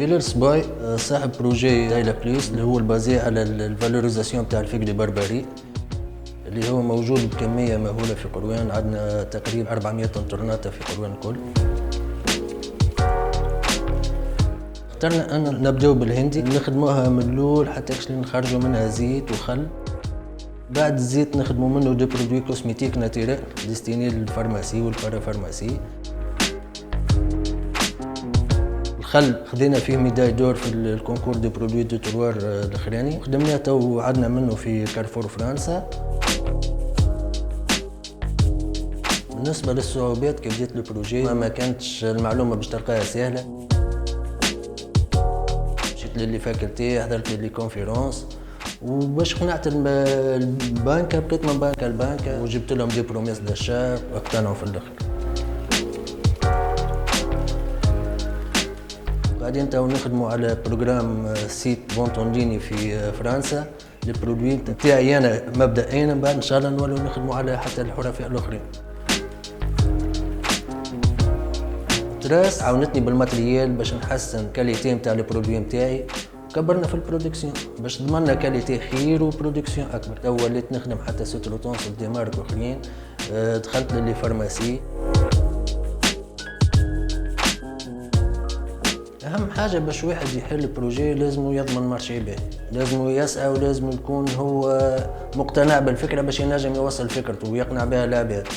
بيلرس باي صاحب بروجي دايلا بليس اللي هو البازي على الفالوريزاسيون تاع الفكر بربري اللي هو موجود بكمية مهولة في قروان. عندنا تقريبا 400 طن طرناطة في قروان الكل. اخترنا أن نبدأ بالهندي نخدموها من الأول حتى نخرجوا منها زيت وخل. بعد الزيت نخدموا منه دي برودوي كوسميتيك ناتيرال ديستيني للفارماسي والبارافارماسي. الخل خذينا فيه ميداي دور في الكونكور دي برودوي دو تروار الاخراني، خدمناه تو عدنا منه في كارفور فرنسا. بالنسبة للصعوبات كي بديت البروجي ما كانتش المعلومة باش تلقاها سهلة. مشيت للي فاكولتي، حضرت لي كونفيرونس، وباش قنعت البنكة بقيت من بنكة لبنكة وجبت لهم دي بروميس داشا واقتنعوا في الاخر. بعدين تو نخدموا على بروجرام سيت فونت اونليني في فرنسا. البرودوي نتاعي انا مبدئيا، من بعد ان شاء الله نولوا نخدموا على حتى الحرفاء الاخرين. تراس عاونتني بالماتريال باش نحسن كاليتي نتاع البرودوي نتاعي. كبرنا في البرودكسيون باش ضمننا كاليتي خير وبرودكسيون اكبر. تو وليت نخدم حتى سوتروتونس دي مارك اخرين. دخلت للي فارماسي. اهم حاجه باش واحد يحل بروجي لازم يضمن مارشي به، لازم يسعى ولازم يكون هو مقتنع بالفكره باش ينجم يوصل فكرته ويقنع بها العباد.